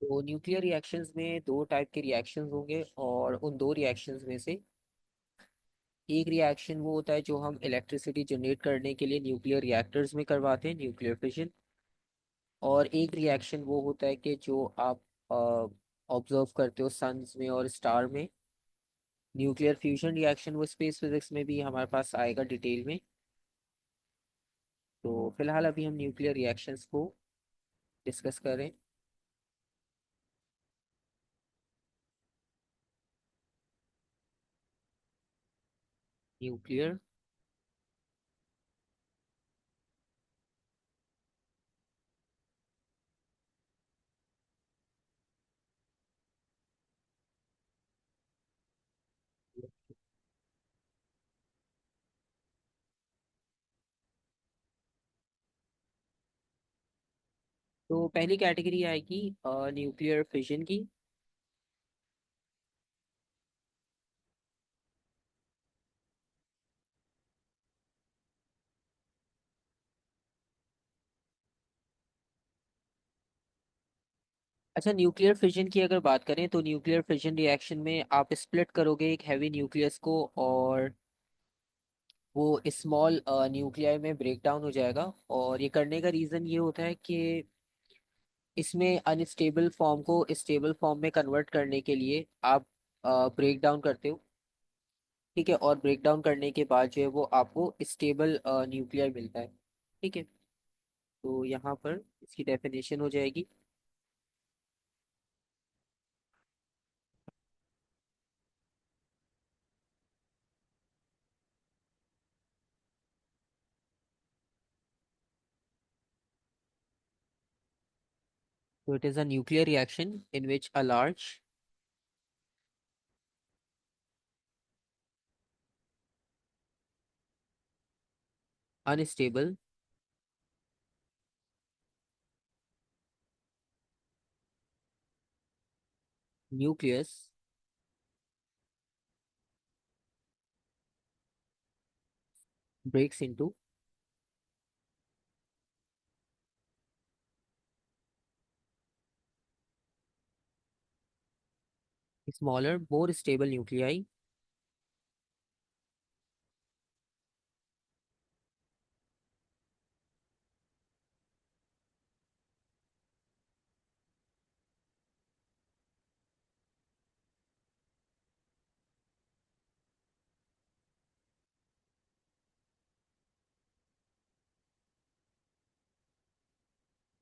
तो nuclear reactions में दो टाइप के रिएक्शंस होंगे, और उन दो रिएक्शंस में से एक रिएक्शन वो होता है जो हम इलेक्ट्रिसिटी जनरेट करने के लिए न्यूक्लियर रिएक्टर्स में करवाते हैं, न्यूक्लियर फिशन। और एक रिएक्शन वो होता है कि जो आप ऑब्जर्व करते हो सन्स में और स्टार में, न्यूक्लियर फ्यूजन रिएक्शन। वो स्पेस फिजिक्स में भी हमारे पास आएगा डिटेल में। तो फिलहाल अभी हम न्यूक्लियर रिएक्शंस को डिस्कस करें। न्यूक्लियर, तो पहली कैटेगरी आएगी न्यूक्लियर फिशन की। अच्छा, न्यूक्लियर फिशन की अगर बात करें तो न्यूक्लियर फिशन रिएक्शन में आप स्प्लिट करोगे एक हैवी न्यूक्लियस को, और वो स्मॉल न्यूक्लियाई में ब्रेक डाउन हो जाएगा। और ये करने का रीज़न ये होता है कि इसमें अनस्टेबल फॉर्म को स्टेबल फॉर्म में कन्वर्ट करने के लिए आप ब्रेक डाउन करते हो। ठीक है, और ब्रेक डाउन करने के बाद जो है वो आपको स्टेबल न्यूक्लियर मिलता है। ठीक है, तो यहाँ पर इसकी डेफिनेशन हो जाएगी। तो it is a nuclear reaction in which a large unstable nucleus breaks into smaller, more stable nuclei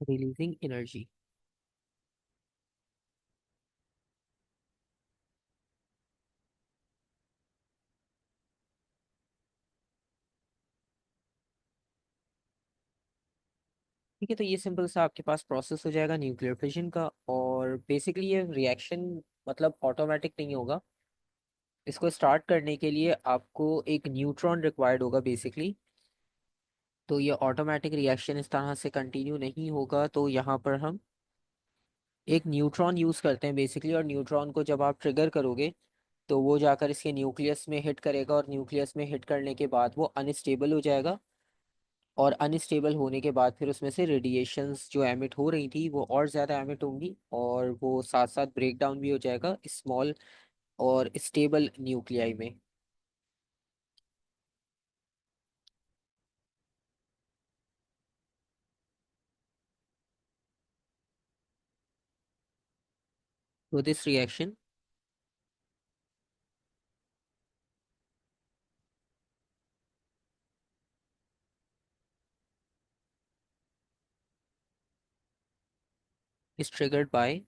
releasing energy। ठीक है, तो ये सिंपल सा आपके पास प्रोसेस हो जाएगा न्यूक्लियर फिशन का। और बेसिकली ये रिएक्शन मतलब ऑटोमेटिक नहीं होगा। इसको स्टार्ट करने के लिए आपको एक न्यूट्रॉन रिक्वायर्ड होगा बेसिकली। तो ये ऑटोमेटिक रिएक्शन इस तरह से कंटिन्यू नहीं होगा। तो यहाँ पर हम एक न्यूट्रॉन यूज़ करते हैं बेसिकली, और न्यूट्रॉन को जब आप ट्रिगर करोगे तो वो जाकर इसके न्यूक्लियस में हिट करेगा, और न्यूक्लियस में हिट करने के बाद वो अनस्टेबल हो जाएगा। और अनस्टेबल होने के बाद फिर उसमें से रेडिएशंस जो एमिट हो रही थी वो और ज़्यादा एमिट होंगी, और वो साथ साथ ब्रेक डाउन भी हो जाएगा स्मॉल और स्टेबल न्यूक्लियाई में। तो this reaction is triggered by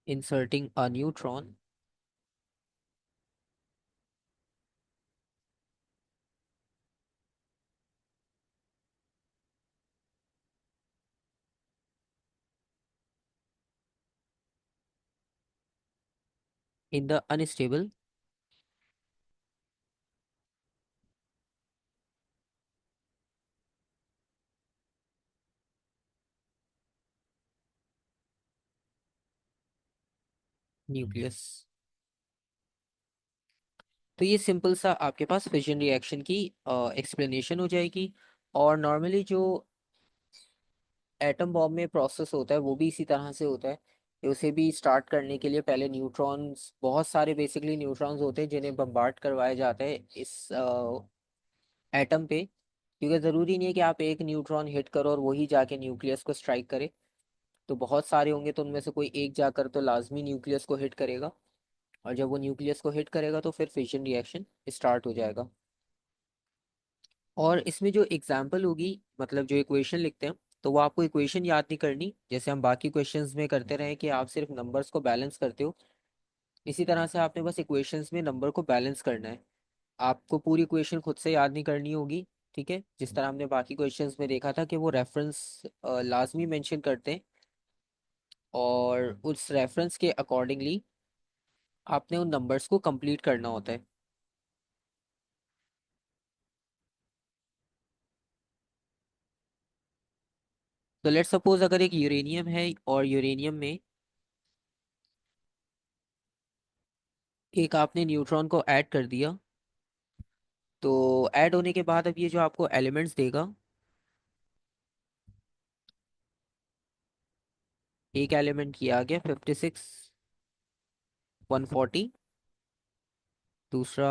inserting a neutron in the unstable nucleus। तो ये सिंपल सा आपके पास फिजन रिएक्शन की एक्सप्लेनेशन हो जाएगी। और नॉर्मली जो एटम बॉम्ब में प्रोसेस होता है वो भी इसी तरह से होता है कि उसे भी स्टार्ट करने के लिए पहले न्यूट्रॉन्स, बहुत सारे बेसिकली न्यूट्रॉन्स होते हैं जिन्हें बम्बार्ड करवाया जाता है इस एटम पे, क्योंकि ज़रूरी नहीं है कि आप एक न्यूट्रॉन हिट करो और वही जाके न्यूक्लियस को स्ट्राइक करे। तो बहुत सारे होंगे तो उनमें से कोई एक जाकर तो लाजमी न्यूक्लियस को हिट करेगा, और जब वो न्यूक्लियस को हिट करेगा तो फिर फिशन रिएक्शन स्टार्ट हो जाएगा। और इसमें जो एग्जाम्पल होगी, मतलब जो इक्वेशन लिखते हैं, तो वो आपको इक्वेशन याद नहीं करनी जैसे हम बाकी क्वेश्चंस में करते रहे कि आप सिर्फ नंबर्स को बैलेंस करते हो। इसी तरह से आपने बस इक्वेशंस में नंबर को बैलेंस करना है। आपको पूरी इक्वेशन खुद से याद नहीं करनी होगी। ठीक है, जिस तरह हमने बाकी क्वेश्चंस में देखा था कि वो रेफरेंस लाजमी मेंशन करते हैं, और उस रेफरेंस के अकॉर्डिंगली आपने उन नंबर्स को कंप्लीट करना होता है। तो लेट्स सपोज अगर एक यूरेनियम है और यूरेनियम में एक आपने न्यूट्रॉन को ऐड कर दिया, तो ऐड होने के बाद अब ये जो आपको एलिमेंट्स देगा, एक एलिमेंट किया आ गया 56 140, दूसरा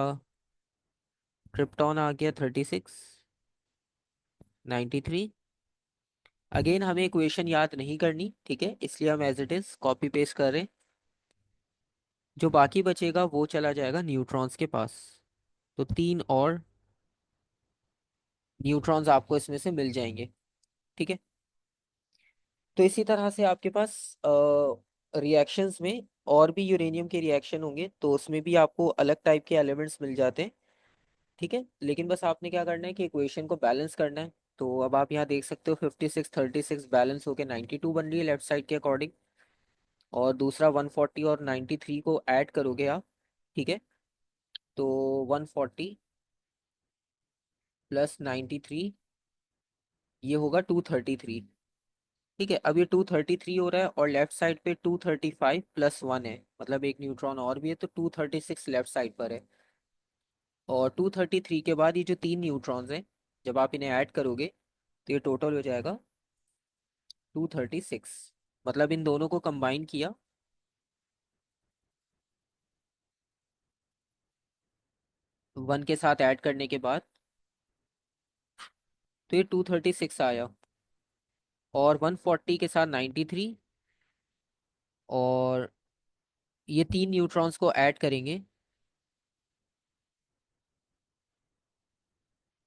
क्रिप्टॉन आ गया 36 93। अगेन हमें इक्वेशन याद नहीं करनी, ठीक है, इसलिए हम as it is copy paste कर रहे हैं। जो बाकी बचेगा वो चला जाएगा न्यूट्रॉन्स के पास। तो 3 और न्यूट्रॉन्स आपको इसमें से मिल जाएंगे। ठीक है, तो इसी तरह से आपके पास रिएक्शंस में और भी यूरेनियम के रिएक्शन होंगे, तो उसमें भी आपको अलग टाइप के एलिमेंट्स मिल जाते हैं। ठीक है, लेकिन बस आपने क्या करना है कि इक्वेशन को बैलेंस करना है। तो अब आप यहाँ देख सकते हो 56 36 बैलेंस होके 92 बन रही है लेफ्ट साइड के अकॉर्डिंग, और दूसरा 140 और 93 को ऐड करोगे आप। ठीक है, तो 140 प्लस 93 ये होगा 233। ठीक है, अब ये 233 हो रहा है और लेफ्ट साइड पे 235 प्लस 1 है, मतलब एक न्यूट्रॉन और भी है, तो 236 लेफ्ट साइड पर है। और 233 के बाद ये जो तीन न्यूट्रॉन्स हैं, जब आप इन्हें ऐड करोगे तो ये टोटल हो जाएगा 236। मतलब इन दोनों को कंबाइन किया, 1 के साथ ऐड करने के बाद, तो ये 236 आया। और 140 के साथ 93, और ये तीन न्यूट्रॉन्स को ऐड करेंगे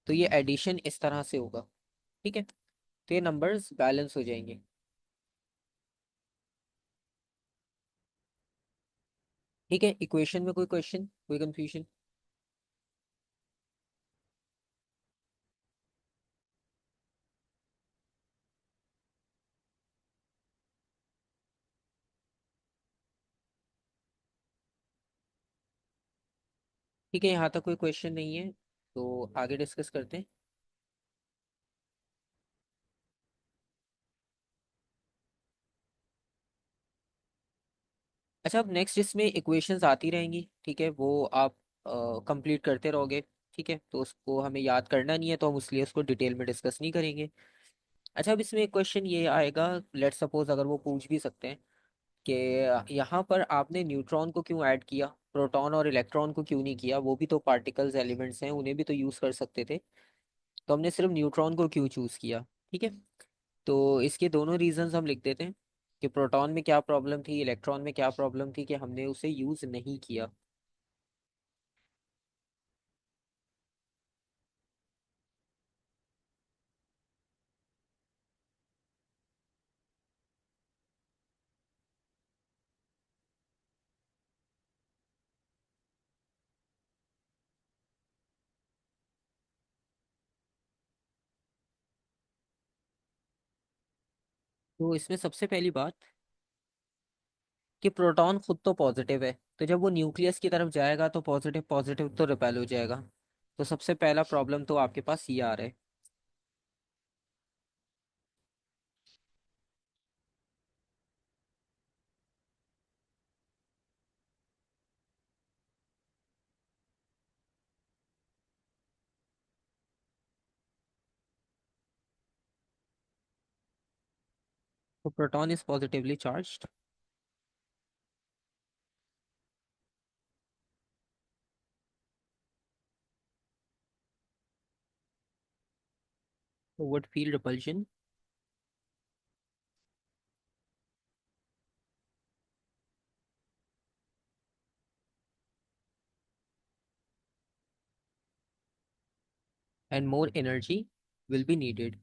तो ये एडिशन इस तरह से होगा। ठीक है, तो ये नंबर्स बैलेंस हो जाएंगे। ठीक है, इक्वेशन में कोई क्वेश्चन, कोई कंफ्यूजन? ठीक है, यहाँ तक कोई क्वेश्चन नहीं है, तो आगे डिस्कस करते हैं। अच्छा, अब नेक्स्ट इसमें इक्वेशंस आती रहेंगी, ठीक है, वो आप कंप्लीट करते रहोगे। ठीक है, तो उसको हमें याद करना नहीं है, तो हम इसलिए उसको डिटेल में डिस्कस नहीं करेंगे। अच्छा, अब इसमें एक क्वेश्चन ये आएगा, लेट सपोज अगर वो पूछ भी सकते हैं कि यहाँ पर आपने न्यूट्रॉन को क्यों ऐड किया, प्रोटॉन और इलेक्ट्रॉन को क्यों नहीं किया, वो भी तो पार्टिकल्स एलिमेंट्स हैं, उन्हें भी तो यूज़ कर सकते थे, तो हमने सिर्फ न्यूट्रॉन को क्यों चूज़ किया। ठीक है, तो इसके दोनों रीजंस हम लिख देते हैं कि प्रोटॉन में क्या प्रॉब्लम थी, इलेक्ट्रॉन में क्या प्रॉब्लम थी कि हमने उसे यूज़ नहीं किया। तो इसमें सबसे पहली बात कि प्रोटॉन खुद तो पॉजिटिव है, तो जब वो न्यूक्लियस की तरफ जाएगा तो पॉजिटिव पॉजिटिव तो रिपेल हो जाएगा। तो सबसे पहला प्रॉब्लम तो आपके पास ये आ रहा है। तो प्रोटॉन इज पॉजिटिवली चार्ज्ड, तो would feel repulsion, and more energy will be needed.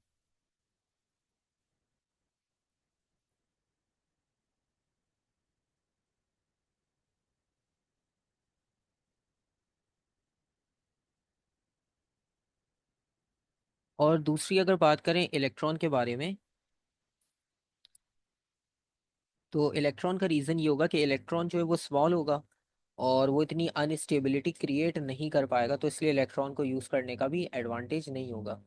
और दूसरी अगर बात करें इलेक्ट्रॉन के बारे में, तो इलेक्ट्रॉन का रीज़न ये होगा कि इलेक्ट्रॉन जो है वो स्मॉल होगा और वो इतनी अनस्टेबिलिटी क्रिएट नहीं कर पाएगा, तो इसलिए इलेक्ट्रॉन को यूज़ करने का भी एडवांटेज नहीं होगा।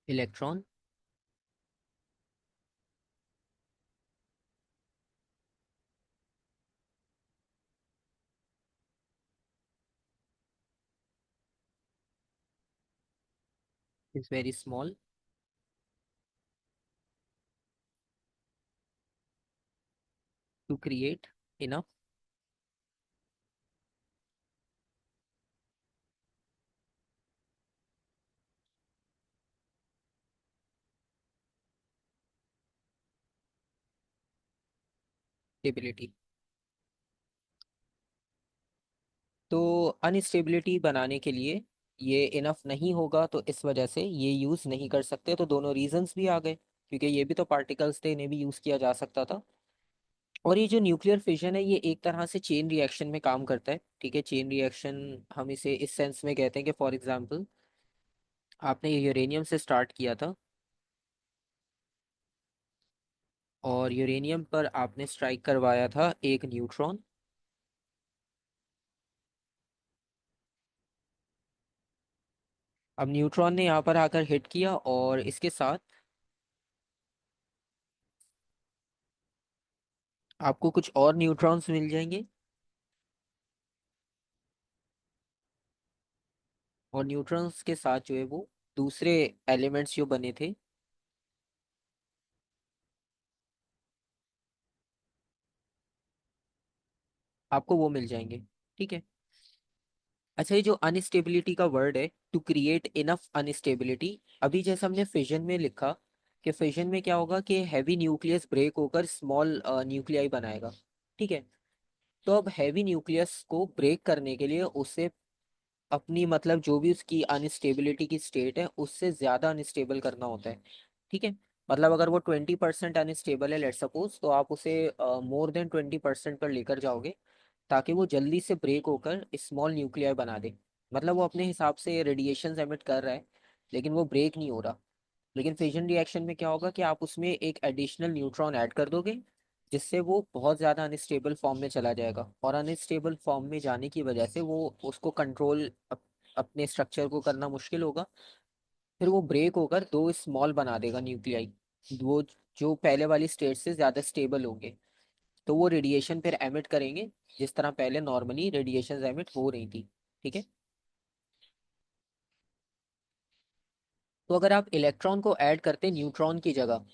Electron is very small to create enough stability. तो अनस्टेबिलिटी बनाने के लिए ये इनफ नहीं होगा, तो इस वजह से ये यूज़ नहीं कर सकते। तो दोनों रीजंस भी आ गए, क्योंकि ये भी तो पार्टिकल्स थे, इन्हें भी यूज़ किया जा सकता था। और ये जो न्यूक्लियर फिशन है, ये एक तरह से चेन रिएक्शन में काम करता है। ठीक है, चेन रिएक्शन हम इसे इस सेंस में कहते हैं कि फॉर एग्जांपल आपने ये यूरेनियम से स्टार्ट किया था, और यूरेनियम पर आपने स्ट्राइक करवाया था एक न्यूट्रॉन। अब न्यूट्रॉन ने यहाँ पर आकर हिट किया, और इसके साथ आपको कुछ और न्यूट्रॉन्स मिल जाएंगे, और न्यूट्रॉन्स के साथ जो है वो दूसरे एलिमेंट्स जो बने थे, आपको वो मिल जाएंगे। ठीक है। अच्छा, ये जो अनस्टेबिलिटी का वर्ड है, टू क्रिएट इनफ अनस्टेबिलिटी, अभी जैसे हमने फिजन में लिखा कि फिजन में क्या होगा कि हैवी न्यूक्लियस ब्रेक होकर स्मॉल न्यूक्लियाई बनाएगा। ठीक है। तो अब हैवी न्यूक्लियस को ब्रेक करने के लिए उसे अपनी मतलब जो भी उसकी अनस्टेबिलिटी की स्टेट है उससे ज़्यादा अनस्टेबल करना होता है। ठीक है। मतलब अगर वो 20% अनस्टेबल है, लेट सपोज, तो आप उसे मोर देन 20% पर लेकर जाओगे, ताकि वो जल्दी से ब्रेक होकर स्मॉल न्यूक्लियर बना दे। मतलब वो अपने हिसाब से रेडिएशन एमिट कर रहा है, लेकिन वो ब्रेक नहीं हो रहा। लेकिन फिजन रिएक्शन में क्या होगा कि आप उसमें एक एडिशनल न्यूट्रॉन ऐड कर दोगे, जिससे वो बहुत ज़्यादा अनस्टेबल फॉर्म में चला जाएगा, और अनस्टेबल फॉर्म में जाने की वजह से वो उसको कंट्रोल अपने स्ट्रक्चर को करना मुश्किल होगा। फिर वो ब्रेक होकर दो स्मॉल बना देगा न्यूक्लियाई, वो जो पहले वाली स्टेट से ज़्यादा स्टेबल होंगे। तो वो रेडिएशन फिर एमिट करेंगे, जिस तरह पहले नॉर्मली रेडिएशन एमिट हो रही थी। ठीक है। तो अगर आप इलेक्ट्रॉन को ऐड करते न्यूट्रॉन की जगह,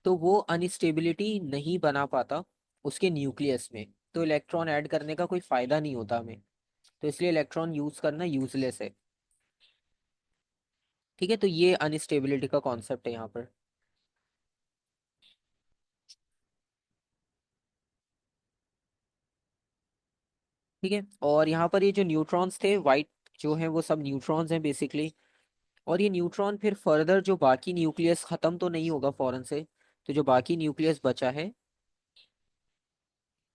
तो वो अनस्टेबिलिटी नहीं बना पाता उसके न्यूक्लियस में, तो इलेक्ट्रॉन ऐड करने का कोई फायदा नहीं होता हमें। तो इसलिए इलेक्ट्रॉन यूज करना यूजलेस है। ठीक है, तो ये अनस्टेबिलिटी का कॉन्सेप्ट है यहाँ पर। ठीक है। और यहाँ पर ये जो न्यूट्रॉन्स थे वाइट, जो हैं वो सब न्यूट्रॉन्स हैं बेसिकली। और ये न्यूट्रॉन फिर फर्दर जो बाकी न्यूक्लियस खत्म तो नहीं होगा फौरन से, तो जो बाकी न्यूक्लियस बचा है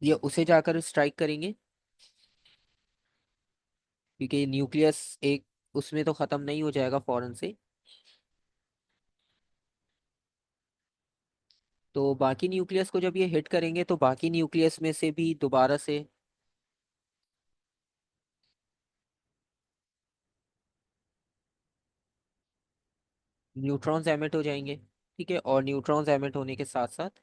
ये उसे जाकर स्ट्राइक करेंगे, क्योंकि न्यूक्लियस एक उसमें तो खत्म नहीं हो जाएगा फौरन से। तो बाकी न्यूक्लियस को जब ये हिट करेंगे, तो बाकी न्यूक्लियस में से भी दोबारा से न्यूट्रॉन्स एमिट हो जाएंगे। ठीक है, और न्यूट्रॉन्स एमिट होने के साथ साथ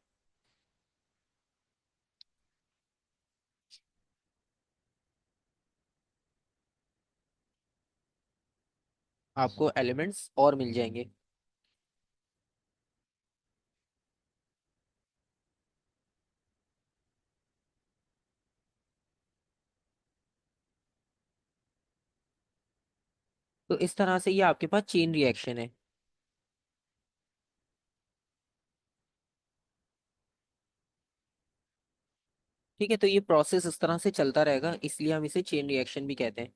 आपको एलिमेंट्स और मिल जाएंगे। तो इस तरह से ये आपके पास चेन रिएक्शन है। ठीक है, तो ये प्रोसेस इस तरह से चलता रहेगा, इसलिए हम इसे चेन रिएक्शन भी कहते हैं।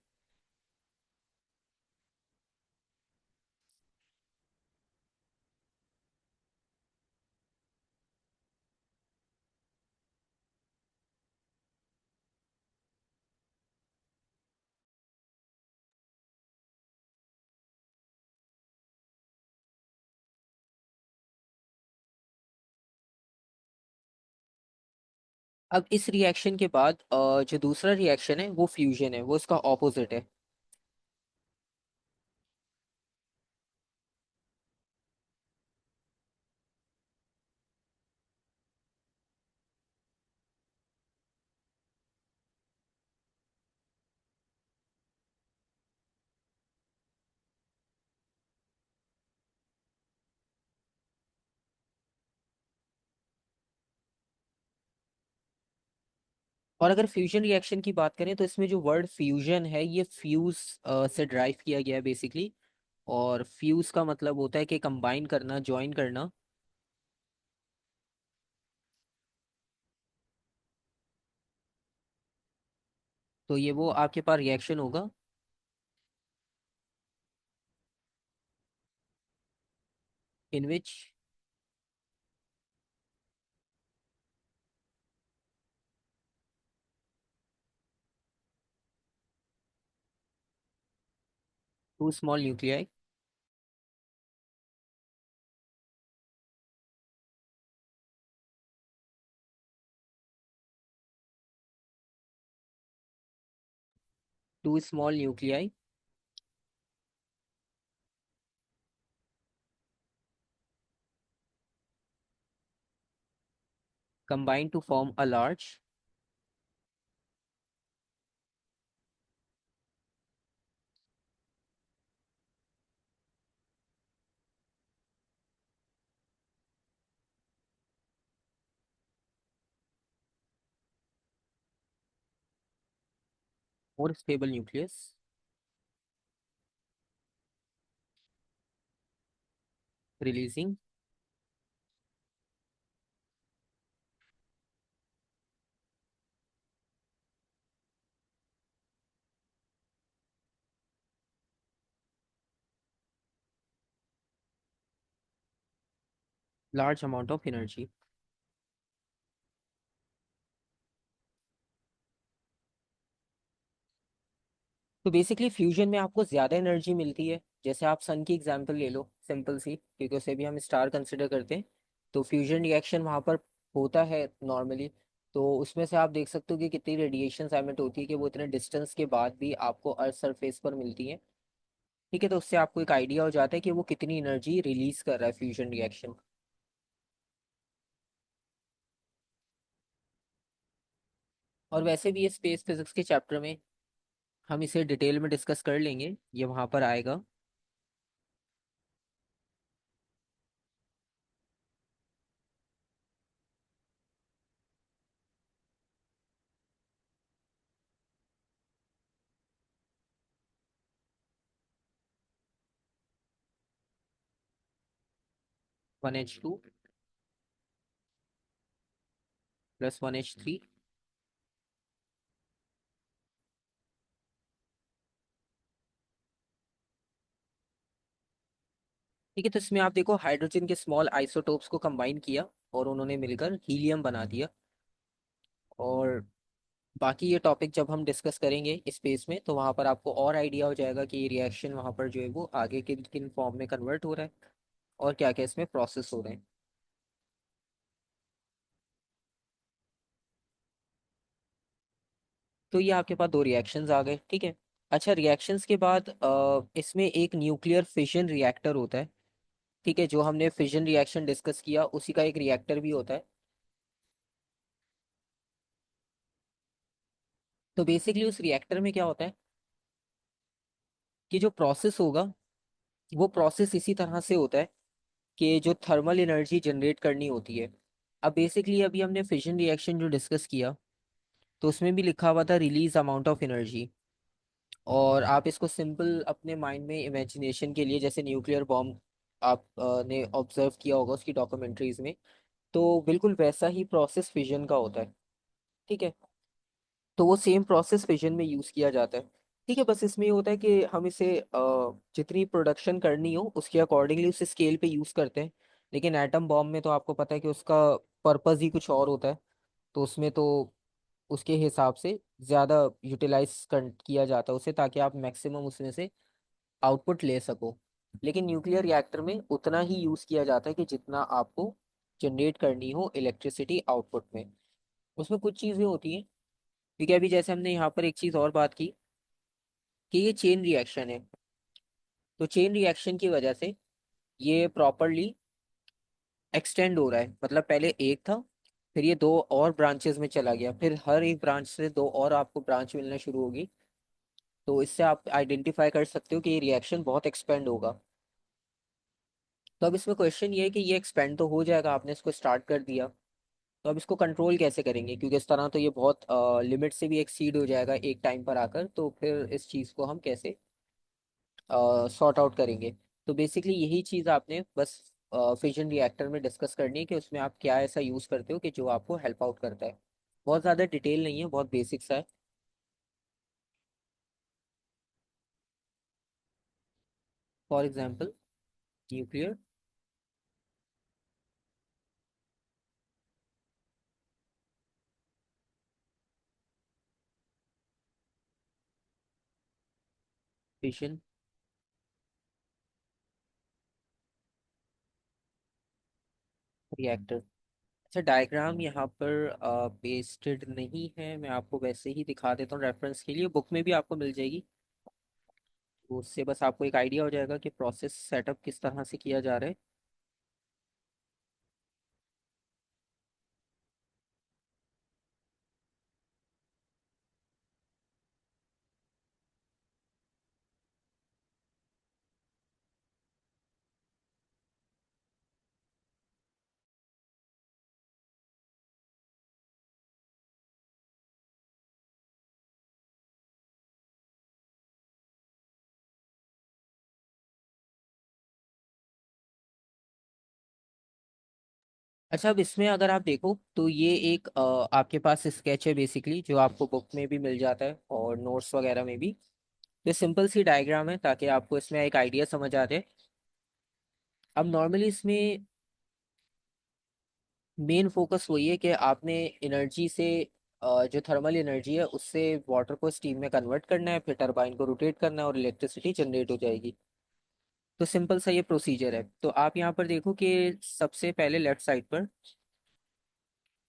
अब इस रिएक्शन के बाद जो दूसरा रिएक्शन है वो फ्यूजन है, वो इसका ऑपोजिट है। और अगर फ्यूजन रिएक्शन की बात करें तो इसमें जो वर्ड फ्यूजन है ये फ्यूज से ड्राइव किया गया है बेसिकली। और फ्यूज का मतलब होता है कि कंबाइन करना, ज्वाइन करना। तो ये वो आपके पास रिएक्शन होगा in which two small nuclei two small nuclei combine to form a large और stable nucleus releasing large amount of energy. तो बेसिकली फ्यूजन में आपको ज्यादा एनर्जी मिलती है। जैसे आप सन की एग्जांपल ले लो, सिंपल सी, क्योंकि उसे भी हम स्टार कंसिडर करते हैं। तो फ्यूजन रिएक्शन वहां पर होता है नॉर्मली। तो उसमें से आप देख सकते हो कि कितनी रेडिएशन एमिट होती है कि वो इतने डिस्टेंस के बाद भी आपको अर्थ सरफेस पर मिलती है। ठीक है, तो उससे आपको एक आइडिया हो जाता है कि वो कितनी एनर्जी रिलीज कर रहा है फ्यूजन रिएक्शन। और वैसे भी ये स्पेस फिजिक्स के चैप्टर में हम इसे डिटेल में डिस्कस कर लेंगे, ये वहां पर आएगा। 1H2 plus 1H3। ठीक है, तो इसमें आप देखो हाइड्रोजन के स्मॉल आइसोटोप्स को कंबाइन किया और उन्होंने मिलकर हीलियम बना दिया। और बाकी ये टॉपिक जब हम डिस्कस करेंगे स्पेस में तो वहाँ पर आपको और आइडिया हो जाएगा कि ये रिएक्शन वहाँ पर जो है वो आगे किन किन फॉर्म में कन्वर्ट हो रहा है और क्या क्या इसमें प्रोसेस हो रहे हैं। तो ये आपके पास दो रिएक्शंस आ गए, ठीक है। अच्छा, रिएक्शंस के बाद इसमें एक न्यूक्लियर फिशन रिएक्टर होता है। ठीक है, जो हमने फिशन रिएक्शन डिस्कस किया उसी का एक रिएक्टर भी होता है। तो बेसिकली उस रिएक्टर में क्या होता है कि जो प्रोसेस होगा वो प्रोसेस इसी तरह से होता है कि जो थर्मल एनर्जी जनरेट करनी होती है। अब बेसिकली अभी हमने फिशन रिएक्शन जो डिस्कस किया, तो उसमें भी लिखा हुआ था रिलीज अमाउंट ऑफ एनर्जी। और आप इसको सिंपल अपने माइंड में इमेजिनेशन के लिए, जैसे न्यूक्लियर बॉम्ब आप ने ऑब्जर्व किया होगा उसकी डॉक्यूमेंट्रीज में, तो बिल्कुल वैसा ही प्रोसेस फिजन का होता है। ठीक है, तो वो सेम प्रोसेस फिजन में यूज़ किया जाता है। ठीक है, बस इसमें ये होता है कि हम इसे जितनी प्रोडक्शन करनी हो उसके अकॉर्डिंगली उस स्केल पे यूज़ करते हैं। लेकिन एटम बॉम्ब में तो आपको पता है कि उसका पर्पस ही कुछ और होता है। तो उसमें तो उसके हिसाब से ज़्यादा यूटिलाइज किया जाता है उसे, ताकि आप मैक्सिमम उसमें से आउटपुट ले सको। लेकिन न्यूक्लियर रिएक्टर में उतना ही यूज़ किया जाता है कि जितना आपको जनरेट करनी हो इलेक्ट्रिसिटी आउटपुट में। उसमें कुछ चीज़ें होती हैं, क्योंकि अभी जैसे हमने यहाँ पर एक चीज़ और बात की कि ये चेन रिएक्शन है। तो चेन रिएक्शन की वजह से ये प्रॉपरली एक्सटेंड हो रहा है, मतलब पहले एक था, फिर ये दो और ब्रांचेस में चला गया, फिर हर एक ब्रांच से दो और आपको ब्रांच मिलना शुरू होगी। तो इससे आप आइडेंटिफाई कर सकते हो कि ये रिएक्शन बहुत एक्सपेंड होगा। तो अब इसमें क्वेश्चन ये है कि ये एक्सपेंड तो हो जाएगा, आपने इसको स्टार्ट कर दिया, तो अब इसको कंट्रोल कैसे करेंगे? क्योंकि इस तरह तो ये बहुत लिमिट से भी एक्सीड हो जाएगा एक टाइम पर आकर। तो फिर इस चीज़ को हम कैसे सॉर्ट आउट करेंगे? तो बेसिकली यही चीज़ आपने बस फिजन रिएक्टर में डिस्कस करनी है कि उसमें आप क्या ऐसा यूज़ करते हो कि जो आपको हेल्प आउट करता है। बहुत ज़्यादा डिटेल नहीं है, बहुत बेसिक सा है। For example nuclear fission reactor. अच्छा, डायग्राम यहाँ पर पेस्टेड नहीं है, मैं आपको वैसे ही दिखा देता हूँ रेफरेंस के लिए, बुक में भी आपको मिल जाएगी। तो उससे बस आपको एक आइडिया हो जाएगा कि प्रोसेस सेटअप किस तरह से किया जा रहा है। अच्छा, अब इसमें अगर आप देखो तो ये एक आपके पास स्केच है बेसिकली, जो आपको बुक में भी मिल जाता है और नोट्स वगैरह में भी। ये सिंपल सी डायग्राम है ताकि आपको इसमें एक आइडिया समझ आ जाए। अब नॉर्मली इसमें मेन फोकस वही है कि आपने एनर्जी से जो थर्मल एनर्जी है उससे वाटर को स्टीम में कन्वर्ट करना है, फिर टरबाइन को रोटेट करना है और इलेक्ट्रिसिटी जनरेट हो जाएगी। तो सिंपल सा ये प्रोसीजर है। तो आप यहाँ पर देखो कि सबसे पहले लेफ्ट साइड पर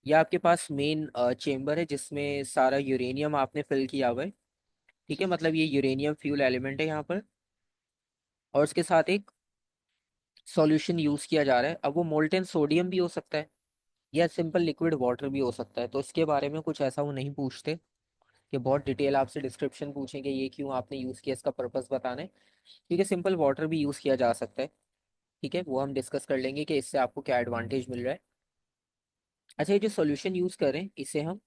ये आपके पास मेन चेम्बर है जिसमें सारा यूरेनियम आपने फिल किया हुआ है। ठीक है, मतलब ये यूरेनियम फ्यूल एलिमेंट है यहाँ पर। और उसके साथ एक सॉल्यूशन यूज किया जा रहा है। अब वो मोल्टेन सोडियम भी हो सकता है या सिंपल लिक्विड वाटर भी हो सकता है। तो इसके बारे में कुछ ऐसा वो नहीं पूछते कि बहुत डिटेल आपसे डिस्क्रिप्शन पूछेंगे ये क्यों आपने यूज़ किया, इसका पर्पस बताना है। ठीक है, सिंपल वाटर भी यूज़ किया जा सकता है। ठीक है, वो हम डिस्कस कर लेंगे कि इससे आपको क्या एडवांटेज मिल रहा है। अच्छा, ये जो सॉल्यूशन यूज़ करें इसे हम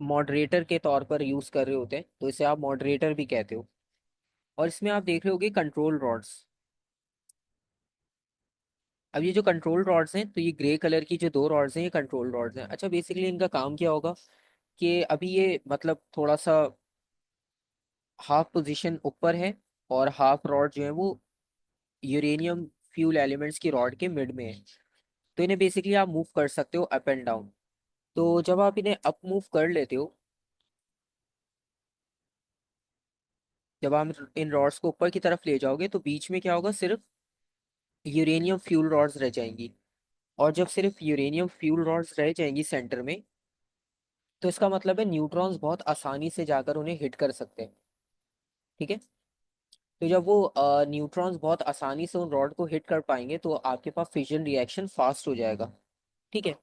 मॉडरेटर के तौर पर यूज़ कर रहे होते हैं, तो इसे आप मॉडरेटर भी कहते हो। और इसमें आप देख रहे होगे कंट्रोल रॉड्स। अब ये जो कंट्रोल रॉड्स हैं, तो ये ग्रे कलर की जो दो रॉड्स हैं ये कंट्रोल रॉड्स हैं। अच्छा, बेसिकली इनका काम क्या होगा कि अभी ये मतलब थोड़ा सा हाफ पोजीशन ऊपर है और हाफ रॉड जो है वो यूरेनियम फ्यूल एलिमेंट्स की रॉड के मिड में है। तो इन्हें बेसिकली आप मूव कर सकते हो अप एंड डाउन। तो जब आप इन्हें अप मूव कर लेते हो, जब आप इन रॉड्स को ऊपर की तरफ ले जाओगे तो बीच में क्या होगा, सिर्फ यूरेनियम फ्यूल रॉड्स रह जाएंगी। और जब सिर्फ यूरेनियम फ्यूल रॉड्स रह जाएंगी सेंटर में, तो इसका मतलब है न्यूट्रॉन्स बहुत आसानी से जाकर उन्हें हिट कर सकते हैं। ठीक है, तो जब वो न्यूट्रॉन्स बहुत आसानी से उन रॉड को हिट कर पाएंगे तो आपके पास फिजन रिएक्शन फास्ट हो जाएगा। ठीक है,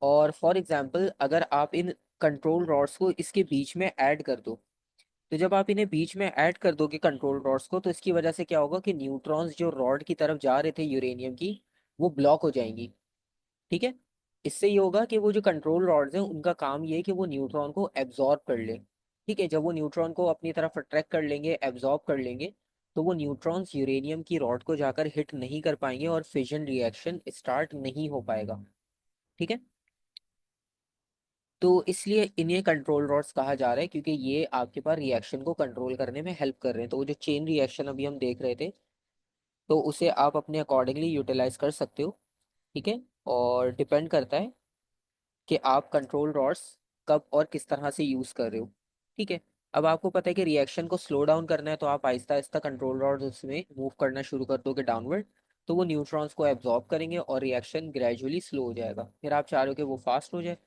और फॉर एग्जांपल अगर आप इन कंट्रोल रॉड्स को इसके बीच में ऐड कर दो। तो जब आप इन्हें बीच में ऐड कर दोगे कंट्रोल रॉड्स को, तो इसकी वजह से क्या होगा कि न्यूट्रॉन्स जो रॉड की तरफ जा रहे थे यूरेनियम की, वो ब्लॉक हो जाएंगी। ठीक है। इससे ये होगा कि वो जो कंट्रोल रॉड्स हैं उनका काम ये है कि वो न्यूट्रॉन को एब्जॉर्ब कर ले। ठीक है। जब वो न्यूट्रॉन को अपनी तरफ अट्रैक्ट कर लेंगे, एब्जॉर्ब कर लेंगे, तो वो न्यूट्रॉन्स यूरेनियम की रॉड को जाकर हिट नहीं कर पाएंगे और फिजन रिएक्शन स्टार्ट नहीं हो पाएगा। ठीक है। तो इसलिए इन्हें कंट्रोल रॉड्स कहा जा रहा है, क्योंकि ये आपके पास रिएक्शन को कंट्रोल करने में हेल्प कर रहे हैं। तो वो जो चेन रिएक्शन अभी हम देख रहे थे, तो उसे आप अपने अकॉर्डिंगली यूटिलाइज कर सकते हो। ठीक है। और डिपेंड करता है कि आप कंट्रोल रॉड्स कब और किस तरह से यूज़ कर रहे हो। ठीक है। अब आपको पता है कि रिएक्शन को स्लो डाउन करना है, तो आप आहिस्ता आहिस्ता कंट्रोल रॉड्स उसमें मूव करना शुरू कर दोगे डाउनवर्ड। तो वो न्यूट्रॉन्स को एब्जॉर्ब करेंगे और रिएक्शन ग्रेजुअली स्लो हो जाएगा। फिर आप चाह रहे हो कि वो फास्ट हो जाए,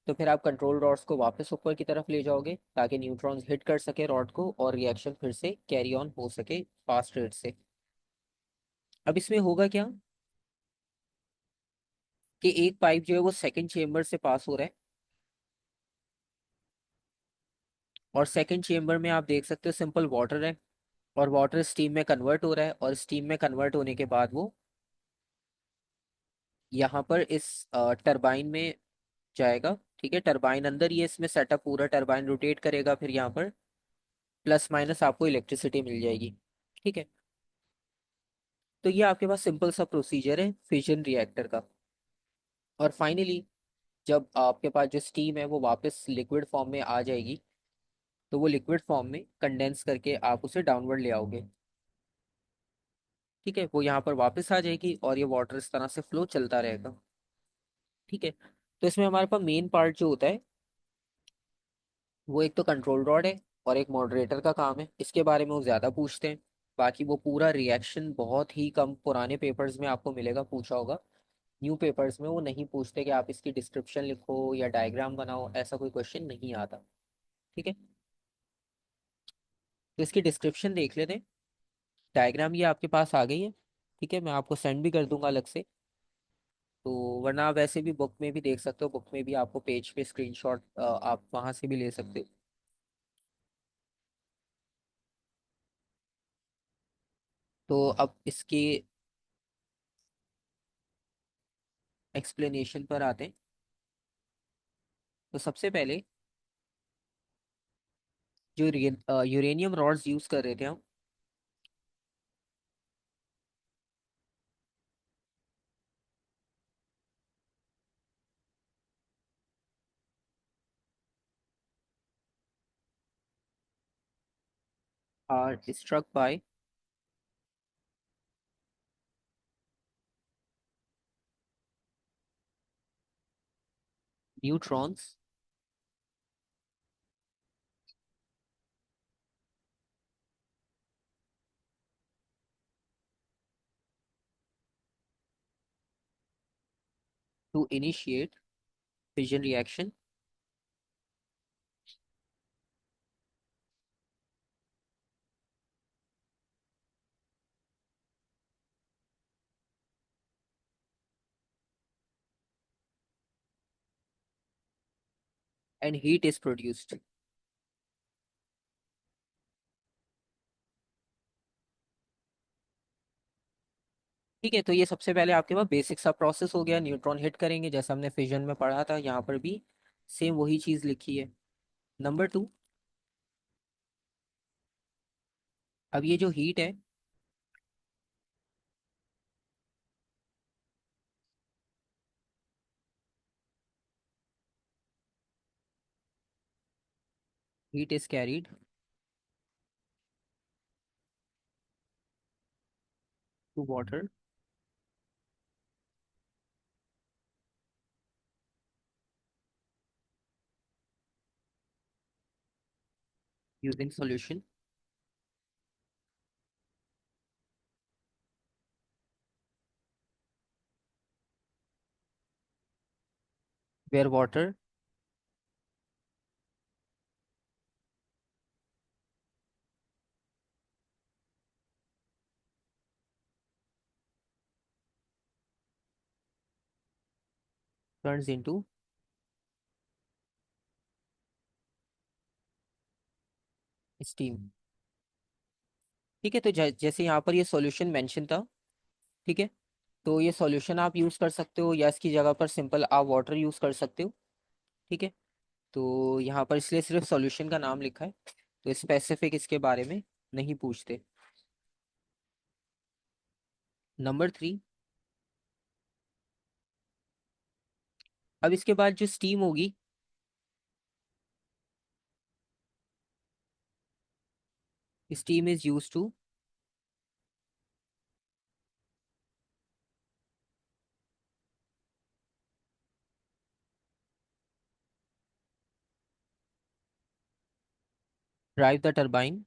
तो फिर आप कंट्रोल रॉड्स को वापस ऊपर की तरफ ले जाओगे ताकि न्यूट्रॉन्स हिट कर सके रॉड को और रिएक्शन फिर से कैरी ऑन हो सके फास्ट रेट से। अब इसमें होगा क्या कि एक पाइप जो है वो सेकंड चेम्बर से पास हो रहा है, और सेकंड चेम्बर में आप देख सकते हो सिंपल वाटर है, और वाटर स्टीम में कन्वर्ट हो रहा है, और स्टीम में कन्वर्ट होने के बाद वो यहाँ पर इस टरबाइन में जाएगा। ठीक है। टरबाइन अंदर ही है इसमें सेटअप, पूरा टरबाइन रोटेट करेगा, फिर यहाँ पर प्लस माइनस आपको इलेक्ट्रिसिटी मिल जाएगी। ठीक है। तो ये आपके पास सिंपल सा प्रोसीजर है फिजन रिएक्टर का। और फाइनली जब आपके पास जो स्टीम है वो वापस लिक्विड फॉर्म में आ जाएगी, तो वो लिक्विड फॉर्म में कंडेंस करके आप उसे डाउनवर्ड ले आओगे। ठीक है। वो यहाँ पर वापस आ जाएगी और ये वाटर इस तरह से फ्लो चलता रहेगा। ठीक है। तो इसमें हमारे पास मेन पार्ट जो होता है वो एक तो कंट्रोल रॉड है और एक मॉडरेटर का काम है। इसके बारे में वो ज़्यादा पूछते हैं। बाकी वो पूरा रिएक्शन बहुत ही कम पुराने पेपर्स में आपको मिलेगा पूछा होगा। न्यू पेपर्स में वो नहीं पूछते कि आप इसकी डिस्क्रिप्शन लिखो या डायग्राम बनाओ, ऐसा कोई क्वेश्चन नहीं आता। ठीक है। तो इसकी डिस्क्रिप्शन देख लेते हैं। डायग्राम ये आपके पास आ गई है। ठीक है। मैं आपको सेंड भी कर दूंगा अलग से। तो वरना आप वैसे भी बुक में भी देख सकते हो, बुक में भी आपको पेज पे स्क्रीनशॉट आप वहां से भी ले सकते हो। तो अब इसके एक्सप्लेनेशन पर आते हैं। तो सबसे पहले जो यूरेनियम रॉड्स यूज कर रहे थे हम, are struck by neutrons to initiate fission reaction and heat is produced। ठीक है। तो ये सबसे पहले आपके पास बेसिक सा प्रोसेस हो गया, न्यूट्रॉन हिट करेंगे जैसा हमने फिजन में पढ़ा था, यहाँ पर भी सेम वही चीज लिखी है। नंबर टू, अब ये जो हीट है, heat is carried to water using solution where water turns into steam. ठीक है, तो जैसे यहाँ पर ये सॉल्यूशन मेंशन था। ठीक है, तो ये सॉल्यूशन आप यूज़ कर सकते हो या इसकी जगह पर सिंपल आप वाटर यूज़ कर सकते हो। ठीक है, तो यहाँ पर इसलिए सिर्फ सॉल्यूशन का नाम लिखा है, तो स्पेसिफिक इसके बारे में नहीं पूछते। नंबर 3। अब इसके बाद जो स्टीम होगी, steam is use to drive the turbine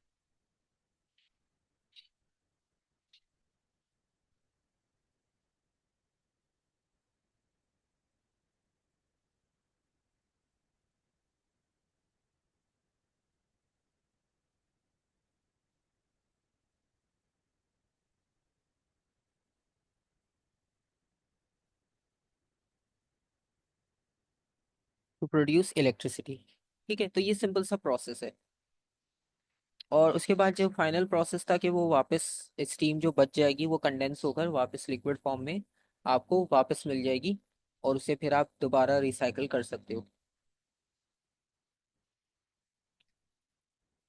to produce electricity. ठीक है, तो ये सिंपल सा प्रोसेस है। और उसके बाद जो फाइनल प्रोसेस था कि वो वापस स्टीम जो बच जाएगी वो कंडेंस होकर वापस लिक्विड फॉर्म में आपको वापस मिल जाएगी, और उसे फिर आप दोबारा रिसाइकल कर सकते हो।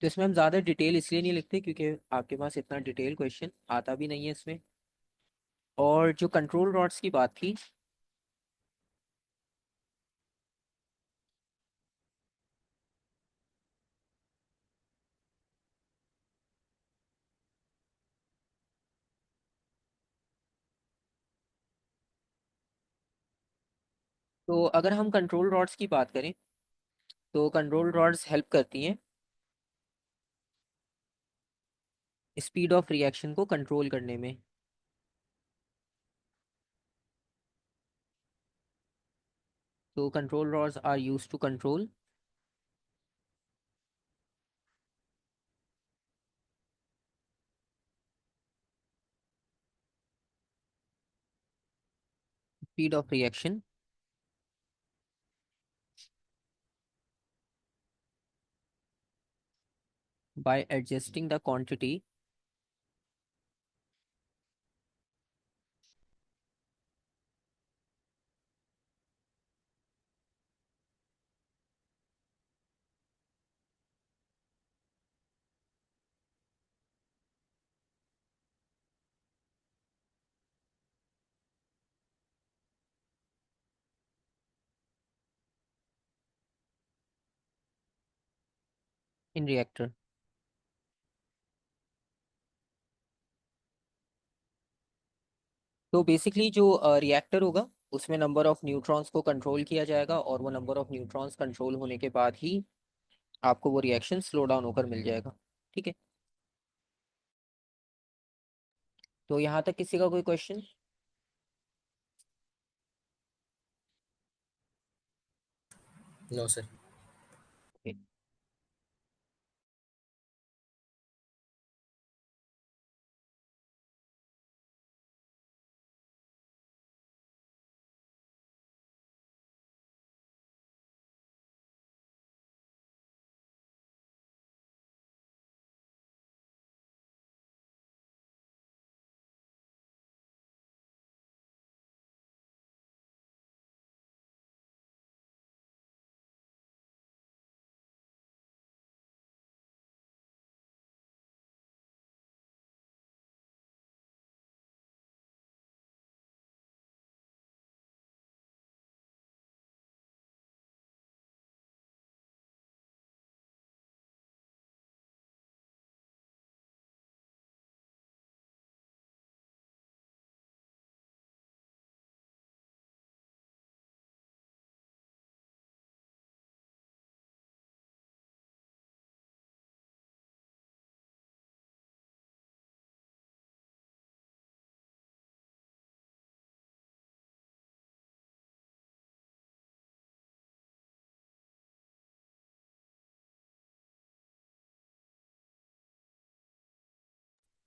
तो इसमें हम ज़्यादा डिटेल इसलिए नहीं लिखते क्योंकि आपके पास इतना डिटेल क्वेश्चन आता भी नहीं है इसमें। और जो कंट्रोल रॉड्स की बात थी, तो अगर हम कंट्रोल रॉड्स की बात करें तो कंट्रोल रॉड्स हेल्प करती हैं स्पीड ऑफ रिएक्शन को कंट्रोल करने में। तो control rods are use to control speed of reaction by adjusting the quantity in reactor. तो बेसिकली जो रिएक्टर होगा उसमें नंबर ऑफ न्यूट्रॉन्स को कंट्रोल किया जाएगा, और वो नंबर ऑफ न्यूट्रॉन्स कंट्रोल होने के बाद ही आपको वो रिएक्शन स्लो डाउन होकर मिल जाएगा। ठीक है, तो यहाँ तक किसी का कोई क्वेश्चन? No sir.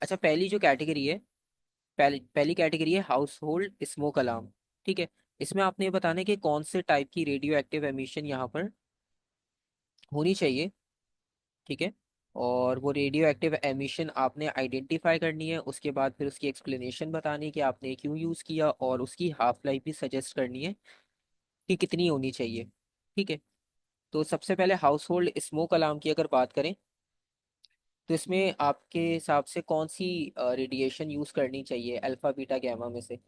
अच्छा, पहली जो कैटेगरी है, पहली कैटेगरी है हाउस होल्ड स्मोक अलार्म। ठीक है, इसमें आपने ये बताना है कि कौन से टाइप की रेडियो एक्टिव एमिशन यहाँ पर होनी चाहिए। ठीक है, और वो रेडियो एक्टिव एमिशन आपने आइडेंटिफाई करनी है। उसके बाद फिर उसकी एक्सप्लेनेशन बतानी है कि आपने क्यों यूज़ किया, और उसकी हाफ लाइफ भी सजेस्ट करनी है कि कितनी होनी चाहिए। ठीक है। तो सबसे पहले हाउस होल्ड स्मोक अलार्म की अगर बात करें, तो इसमें आपके हिसाब से कौन सी रेडिएशन यूज़ करनी चाहिए अल्फा बीटा गैमा में से?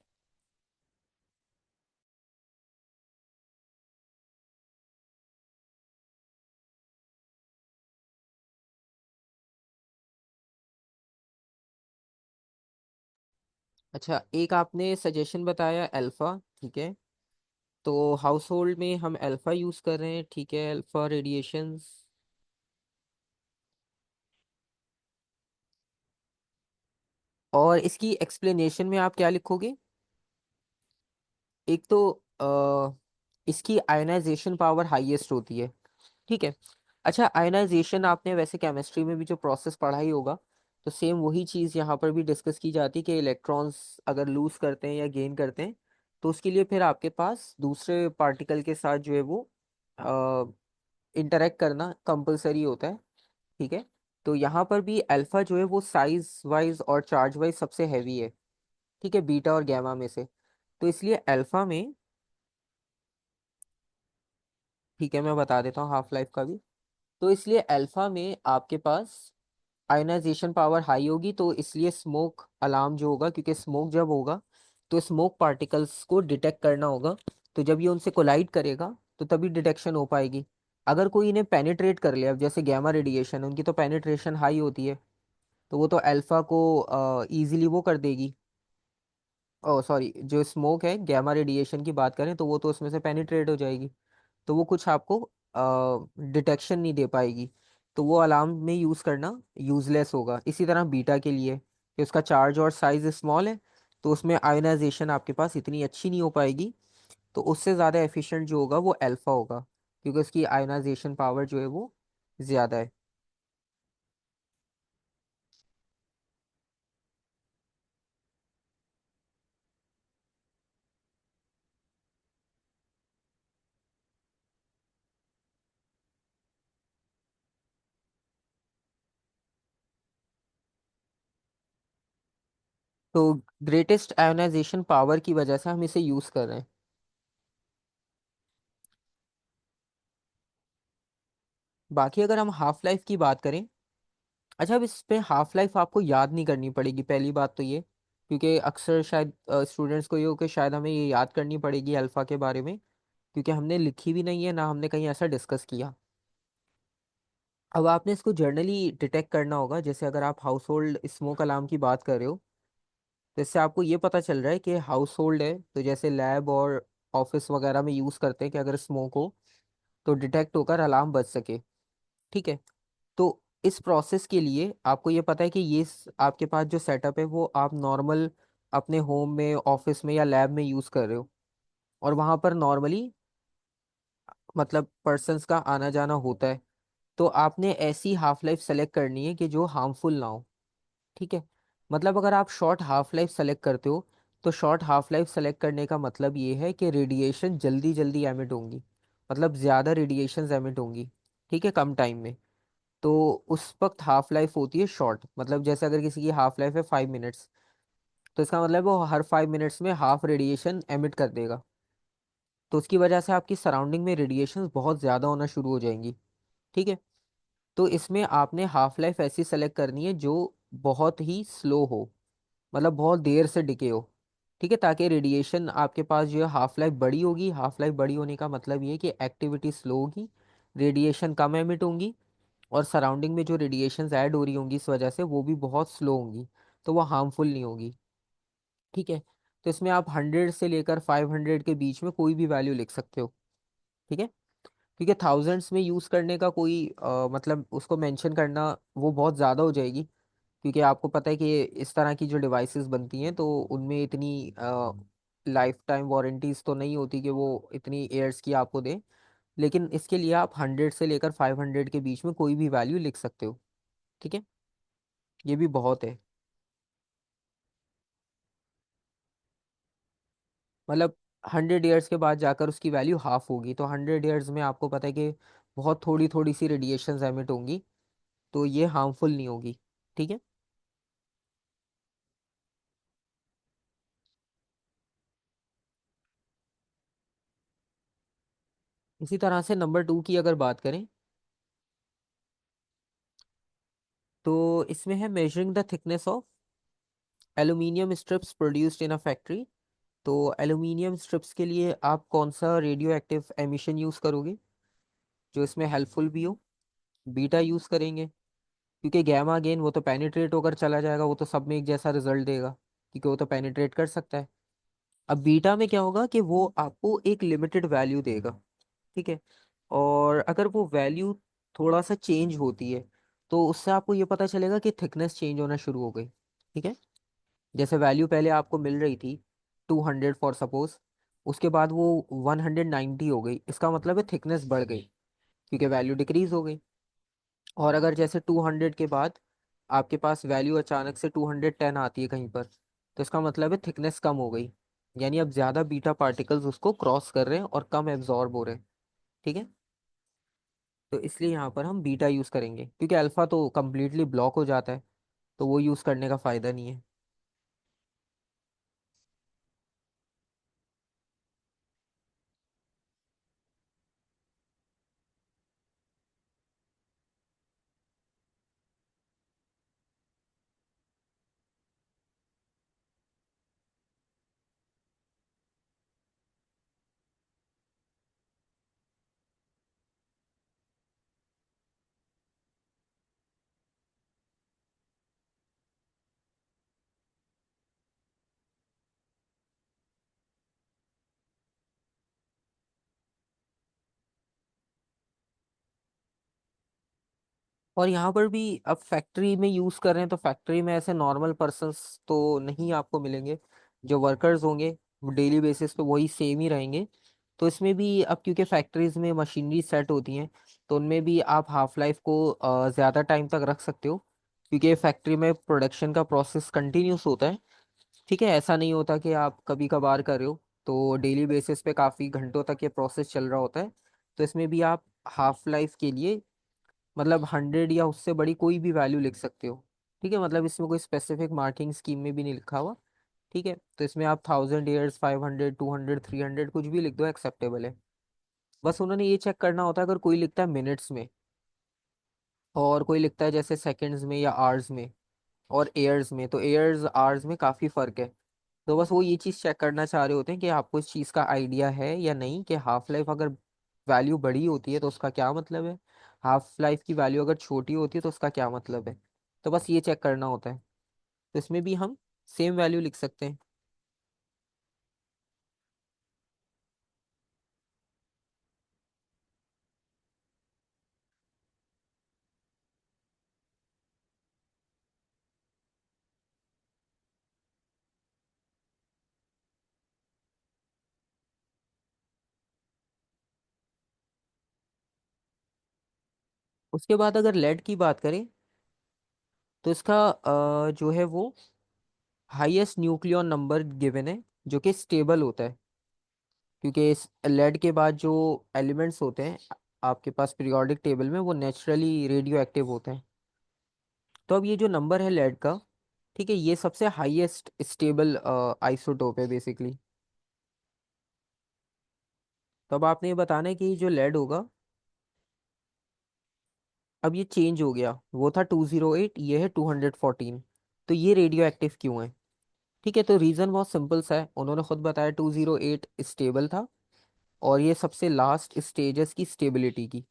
अच्छा, एक आपने सजेशन बताया अल्फा, ठीक है। तो हाउस होल्ड में हम अल्फा यूज़ कर रहे हैं, ठीक है, अल्फा रेडिएशंस। और इसकी एक्सप्लेनेशन में आप क्या लिखोगे? एक तो इसकी आयनाइजेशन पावर हाईएस्ट होती है, ठीक है। अच्छा, आयनाइजेशन आपने वैसे केमिस्ट्री में भी जो प्रोसेस पढ़ा ही होगा, तो सेम वही चीज़ यहाँ पर भी डिस्कस की जाती है कि इलेक्ट्रॉन्स अगर लूज करते हैं या गेन करते हैं, तो उसके लिए फिर आपके पास दूसरे पार्टिकल के साथ जो है वो इंटरेक्ट करना कंपलसरी होता है, ठीक है। तो यहाँ पर भी अल्फा जो है वो साइज वाइज और चार्ज वाइज सबसे हैवी है, ठीक है, बीटा और गैमा में से। तो इसलिए अल्फा में, ठीक है, मैं बता देता हूँ हाफ लाइफ का भी। तो इसलिए अल्फा में आपके पास आयनाइजेशन पावर हाई होगी, तो इसलिए स्मोक अलार्म जो होगा, क्योंकि स्मोक जब होगा तो स्मोक पार्टिकल्स को डिटेक्ट करना होगा। तो जब ये उनसे कोलाइड करेगा तो तभी डिटेक्शन हो पाएगी। अगर कोई इन्हें पेनिट्रेट कर ले, अब जैसे गैमा रेडिएशन, उनकी तो पेनिट्रेशन हाई होती है, तो वो तो अल्फा को इजीली वो कर देगी। ओ सॉरी, जो स्मोक है गैमा रेडिएशन की बात करें तो वो तो उसमें से पेनिट्रेट हो जाएगी, तो वो कुछ आपको डिटेक्शन नहीं दे पाएगी। तो वो अलार्म में यूज़ करना यूजलेस होगा। इसी तरह बीटा के लिए, कि उसका चार्ज और साइज स्मॉल है, तो उसमें आयोनाइजेशन आपके पास इतनी अच्छी नहीं हो पाएगी। तो उससे ज़्यादा एफिशिएंट जो होगा वो अल्फा होगा, क्योंकि उसकी आयोनाइजेशन पावर जो है वो ज़्यादा है। तो ग्रेटेस्ट आयोनाइजेशन पावर की वजह से हम इसे यूज़ कर रहे हैं। बाकी अगर हम हाफ लाइफ की बात करें, अच्छा, अब इस पे हाफ लाइफ आपको याद नहीं करनी पड़ेगी, पहली बात तो ये, क्योंकि अक्सर शायद स्टूडेंट्स को ये हो कि शायद हमें ये याद करनी पड़ेगी अल्फ़ा के बारे में, क्योंकि हमने लिखी भी नहीं है ना हमने कहीं ऐसा डिस्कस किया। अब आपने इसको जर्नली डिटेक्ट करना होगा। जैसे अगर आप हाउस होल्ड स्मोक अलार्म की बात कर रहे हो, तो इससे आपको ये पता चल रहा है कि हाउस होल्ड है, तो जैसे लैब और ऑफिस वगैरह में यूज़ करते हैं कि अगर स्मोक हो तो डिटेक्ट होकर अलार्म बज सके, ठीक है। तो इस प्रोसेस के लिए आपको ये पता है कि आपके पास जो सेटअप है वो आप नॉर्मल अपने होम में, ऑफिस में या लैब में यूज़ कर रहे हो, और वहाँ पर नॉर्मली मतलब पर्सन्स का आना जाना होता है। तो आपने ऐसी हाफ लाइफ सेलेक्ट करनी है कि जो हार्मफुल ना हो, ठीक है। मतलब अगर आप शॉर्ट हाफ लाइफ सेलेक्ट करते हो, तो शॉर्ट हाफ लाइफ सेलेक्ट करने का मतलब ये है कि रेडिएशन जल्दी जल्दी एमिट होंगी, मतलब ज़्यादा रेडिएशन एमिट होंगी, ठीक है, कम टाइम में। तो उस वक्त हाफ लाइफ होती है शॉर्ट। मतलब जैसे अगर किसी की हाफ लाइफ है 5 मिनट्स, तो इसका मतलब वो हर 5 मिनट्स में हाफ रेडिएशन एमिट कर देगा। तो उसकी वजह से आपकी सराउंडिंग में रेडिएशन बहुत ज़्यादा होना शुरू हो जाएंगी, ठीक है। तो इसमें आपने हाफ लाइफ ऐसी सेलेक्ट करनी है जो बहुत ही स्लो हो, मतलब बहुत देर से डिके हो, ठीक है, ताकि रेडिएशन आपके पास जो है हाफ लाइफ बड़ी होगी। हाफ लाइफ बड़ी होने का मतलब ये है कि एक्टिविटी स्लो होगी, रेडिएशन कम एमिट होंगी, और सराउंडिंग में जो रेडिएशंस ऐड हो रही होंगी इस वजह से वो भी बहुत स्लो होंगी, तो वो हार्मफुल नहीं होगी, ठीक है। तो इसमें आप 100 से लेकर 500 के बीच में कोई भी वैल्यू लिख सकते हो, ठीक है। क्योंकि थाउजेंड्स में यूज़ करने का कोई मतलब उसको मेंशन करना वो बहुत ज़्यादा हो जाएगी, क्योंकि आपको पता है कि इस तरह की जो डिवाइसेस बनती हैं तो उनमें इतनी लाइफ टाइम वारंटीज तो नहीं होती कि वो इतनी ईयर्स की आपको दें। लेकिन इसके लिए आप 100 से लेकर 500 के बीच में कोई भी वैल्यू लिख सकते हो, ठीक है, ये भी बहुत है। मतलब 100 ईयर्स के बाद जाकर उसकी वैल्यू हाफ होगी, तो 100 ईयर्स में आपको पता है कि बहुत थोड़ी थोड़ी सी रेडिएशन एमिट होंगी, तो ये हार्मफुल नहीं होगी। ठीक है। इसी तरह से नंबर 2 की अगर बात करें तो इसमें है measuring the thickness of aluminium strips produced in a factory. तो एल्यूमिनियम स्ट्रिप्स के लिए आप कौन सा रेडियो एक्टिव एमिशन यूज़ करोगे जो इसमें हेल्पफुल भी हो? बीटा यूज़ करेंगे, क्योंकि गैमा अगेन वो तो पेनिट्रेट होकर चला जाएगा, वो तो सब में एक जैसा रिजल्ट देगा क्योंकि वो तो पेनिट्रेट कर सकता है। अब बीटा में क्या होगा कि वो आपको एक लिमिटेड वैल्यू देगा। ठीक है। और अगर वो वैल्यू थोड़ा सा चेंज होती है तो उससे आपको ये पता चलेगा कि थिकनेस चेंज होना शुरू हो गई। ठीक है। जैसे वैल्यू पहले आपको मिल रही थी 200 फॉर सपोज, उसके बाद वो 190 हो गई, इसका मतलब है थिकनेस बढ़ गई क्योंकि वैल्यू डिक्रीज हो गई। और अगर जैसे 200 के बाद आपके पास वैल्यू अचानक से 210 आती है कहीं पर, तो इसका मतलब है थिकनेस कम हो गई, यानी अब ज़्यादा बीटा पार्टिकल्स उसको क्रॉस कर रहे हैं और कम एब्जॉर्ब हो रहे हैं। ठीक है। तो इसलिए यहाँ पर हम बीटा यूज़ करेंगे क्योंकि अल्फ़ा तो कम्प्लीटली ब्लॉक हो जाता है, तो वो यूज़ करने का फ़ायदा नहीं है। और यहाँ पर भी अब फैक्ट्री में यूज़ कर रहे हैं तो फैक्ट्री में ऐसे नॉर्मल पर्सन्स तो नहीं आपको मिलेंगे, जो वर्कर्स होंगे डेली बेसिस पे वही सेम ही रहेंगे। तो इसमें भी अब क्योंकि फैक्ट्रीज में मशीनरी सेट होती हैं तो उनमें भी आप हाफ लाइफ को ज़्यादा टाइम तक रख सकते हो, क्योंकि फैक्ट्री में प्रोडक्शन का प्रोसेस कंटिन्यूस होता है। ठीक है। ऐसा नहीं होता कि आप कभी कभार कर रहे हो, तो डेली बेसिस पे काफ़ी घंटों तक ये प्रोसेस चल रहा होता है। तो इसमें भी आप हाफ लाइफ के लिए मतलब 100 या उससे बड़ी कोई भी वैल्यू लिख सकते हो। ठीक है। मतलब इसमें कोई स्पेसिफिक मार्किंग स्कीम में भी नहीं लिखा हुआ। ठीक है। तो इसमें आप 1000 ईयर्स, 500, 200, 300 कुछ भी लिख दो, एक्सेप्टेबल है। बस उन्होंने ये चेक करना होता है अगर कोई लिखता है मिनट्स में और कोई लिखता है जैसे सेकंड्स में या आवर्स में और एयर्स में, तो एयर्स आवर्स में काफ़ी फ़र्क है। तो बस वो ये चीज़ चेक करना चाह रहे होते हैं कि आपको इस चीज़ का आइडिया है या नहीं, कि हाफ लाइफ अगर वैल्यू बड़ी होती है तो उसका क्या मतलब है, हाफ लाइफ की वैल्यू अगर छोटी होती है तो उसका क्या मतलब है। तो बस ये चेक करना होता है। तो इसमें भी हम सेम वैल्यू लिख सकते हैं। उसके बाद अगर लेड की बात करें तो इसका जो है वो हाईएस्ट न्यूक्लियॉन नंबर गिवन है जो कि स्टेबल होता है, क्योंकि इस लेड के बाद जो एलिमेंट्स होते हैं आपके पास पीरियोडिक टेबल में वो नेचुरली रेडियो एक्टिव होते हैं। तो अब ये जो नंबर है लेड का, ठीक है, ये सबसे हाईएस्ट स्टेबल आइसोटोप है बेसिकली। तो अब आपने ये बताना है कि ये जो लेड होगा, अब ये चेंज हो गया, वो था 208, ये है 214, तो ये रेडियो एक्टिव क्यों है? ठीक है। तो रीज़न बहुत सिंपल सा है, उन्होंने खुद बताया 208 स्टेबल था और ये सबसे लास्ट स्टेजेस की स्टेबिलिटी की।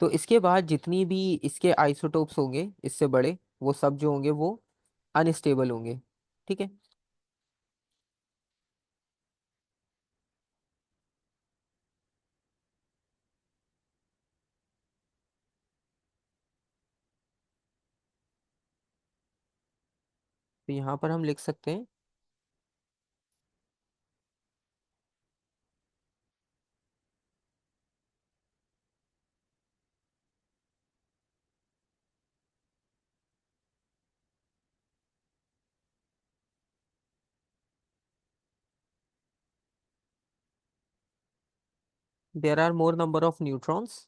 तो इसके बाद जितनी भी इसके आइसोटोप्स होंगे इससे बड़े, वो सब जो होंगे वो अनस्टेबल होंगे। ठीक है। तो यहाँ पर हम लिख सकते हैं there are more number of neutrons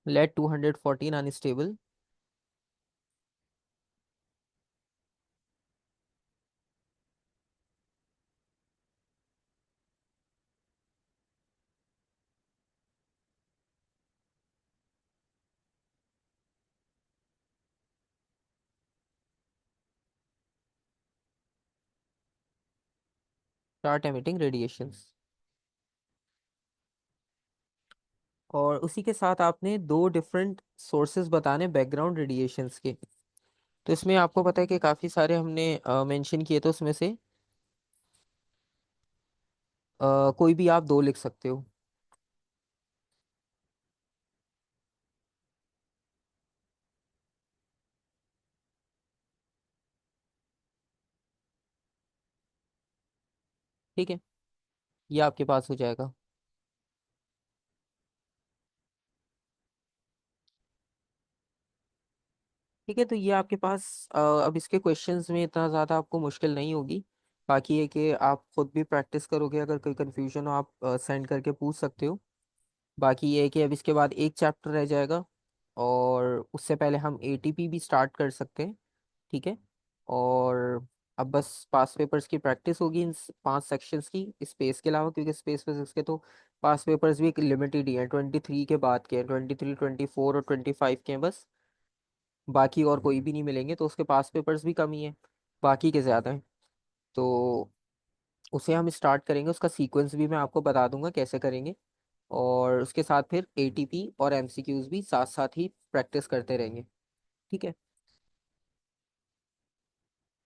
led 214 unstable. Start emitting radiations. और उसी के साथ आपने दो डिफरेंट सोर्सेज बताने बैकग्राउंड रेडिएशंस के। तो इसमें आपको पता है कि काफ़ी सारे हमने मेंशन किए, तो उसमें से कोई भी आप दो लिख सकते हो। ठीक है, ये आपके पास हो जाएगा। ठीक है, तो ये आपके पास अब इसके क्वेश्चंस में इतना ज़्यादा आपको मुश्किल नहीं होगी। बाकी ये कि आप खुद भी प्रैक्टिस करोगे, अगर कोई कंफ्यूजन हो आप सेंड करके पूछ सकते हो। बाकी ये है कि अब इसके बाद एक चैप्टर रह जाएगा, और उससे पहले हम एटीपी भी स्टार्ट कर सकते हैं। ठीक है। और अब बस पास पेपर्स की प्रैक्टिस होगी इन 5 सेक्शंस की, स्पेस के अलावा, क्योंकि स्पेस फिजिक्स के तो पास पेपर्स भी एक लिमिटेड ही हैं, 23 के बाद के हैं, 23, 24 और 25 के हैं बस। बाकी और कोई भी नहीं मिलेंगे, तो उसके पास पेपर्स भी कम ही हैं, बाकी के ज़्यादा हैं। तो उसे हम स्टार्ट करेंगे, उसका सीक्वेंस भी मैं आपको बता दूंगा कैसे करेंगे। और उसके साथ फिर एटीपी और एमसीक्यूज भी साथ साथ ही प्रैक्टिस करते रहेंगे। ठीक है।